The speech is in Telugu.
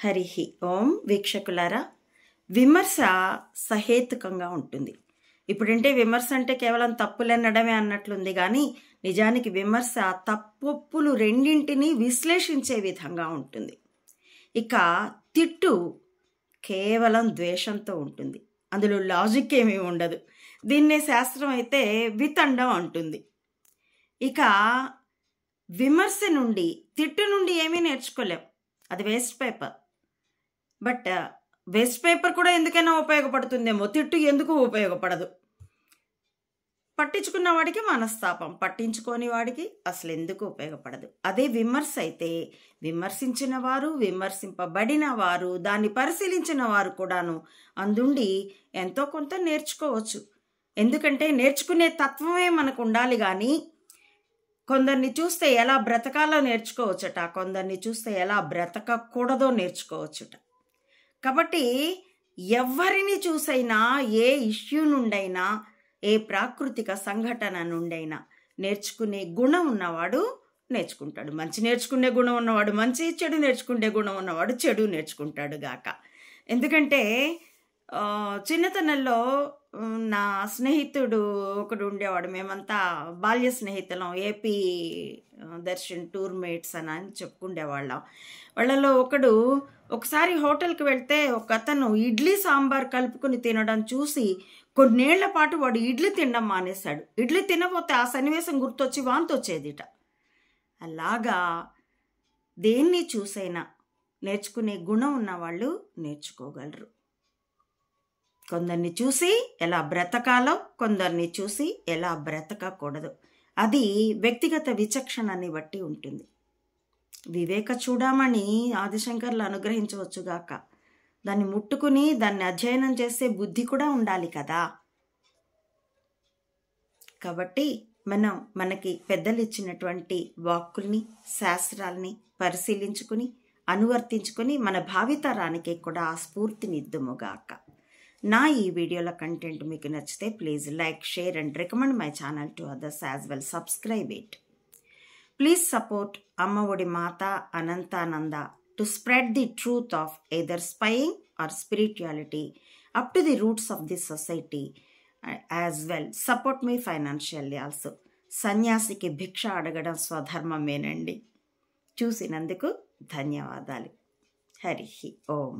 హరి ఓం. వీక్షకులారా, విమర్శ సహేతుకంగా ఉంటుంది. ఇప్పుడంటే విమర్శ అంటే కేవలం తప్పులెన్నడమే అన్నట్లుంది, కానీ నిజానికి విమర్శ తప్పులు రెండింటినీ విశ్లేషించే విధంగా ఉంటుంది. ఇక తిట్టు కేవలం ద్వేషంతో ఉంటుంది, అందులో లాజిక్ ఏమీ ఉండదు. దీన్నే శాస్త్రం అయితే వితండం అంటుంది. ఇక విమర్శ నుండి, తిట్టు నుండి ఏమీ నేర్చుకోలేం, అది waste paper. But waste paper కూడా ఎందుకైనా ఉపయోగపడుతుందేమో, తిట్టు ఎందుకు ఉపయోగపడదు. పట్టించుకున్న వాడికి మనస్తాపం, పట్టించుకోని వాడికి అసలు ఎందుకు ఉపయోగపడదు. అదే విమర్శ అయితే విమర్శించిన వారు, విమర్శింపబడిన వారు, దాన్ని పరిశీలించిన వారు కూడాను అందుండి ఎంతో కొంత నేర్చుకోవచ్చు. ఎందుకంటే నేర్చుకునే తత్వమే మనకు ఉండాలి, కానీ కొందరిని చూస్తే ఎలా బ్రతకాలో నేర్చుకోవచ్చట, కొందరిని చూస్తే ఎలా బ్రతకకూడదో నేర్చుకోవచ్చుట. కాబట్టి ఎవరిని చూసైనా, ఏ ఇష్యూ నుండైనా, ఏ ప్రాకృతిక సంఘటన నుండైనా నేర్చుకునే గుణం ఉన్నవాడు నేర్చుకుంటాడు. మంచి నేర్చుకునే గుణం ఉన్నవాడు మంచి, చెడు నేర్చుకునే గుణం ఉన్నవాడు చెడు నేర్చుకుంటాడు గాక. ఎందుకంటే చిన్నతనంలో నా స్నేహితుడు ఒకడు ఉండేవాడు. మేమంతా బాల్య స్నేహితులం, ఏపీ దర్శన్ టూర్ మేట్స్ అని చెప్పుకుండేవాళ్ళం. వాళ్ళలో ఒకడు ఒకసారి హోటల్కి వెళ్తే ఒక అతను ఇడ్లీ సాంబార్ కలుపుకుని తినడం చూసి కొన్నేళ్ల పాటు వాడు ఇడ్లీ తినడం మానేశాడు. ఇడ్లీ తినకపోతే ఆ సన్నివేశం గుర్తొచ్చి వాంతి వచ్చేదిట. అలాగా దేన్ని చూసైనా నేర్చుకునే గుణం ఉన్నవాళ్ళు నేర్చుకోగలరు. కొందరిని చూసి ఎలా బ్రతకాలో, కొందరిని చూసి ఎలా బ్రతకకూడదు, అది వ్యక్తిగత విచక్షణని బట్టి ఉంటుంది. వివేక చూడమని ఆదిశంకర్లు అనుగ్రహించవచ్చుగాక, దాన్ని ముట్టుకుని దాన్ని అధ్యయనం చేసే బుద్ధి కూడా ఉండాలి కదా. కాబట్టి మనకి పెద్దలు ఇచ్చినటువంటి వాక్కుల్ని, శాస్త్రాల్ని పరిశీలించుకుని అనువర్తించుకుని మన భావితరానికి కూడా ఆ స్ఫూర్తినిద్దుముగాక. నా ఈ వీడియోల కంటెంట్ మీకు నచ్చితే please like, share and recommend my channel to others as well. Subscribe it. Please support Amma Odi Mata Anantananda to spread the truth of either spying or spirituality up to the roots of this society as well. Support me financially also. సన్యాసికి భిక్ష అడగడం స్వధర్మమేనండి. చూసినందుకు ధన్యవాదాలు. హరి ఓం.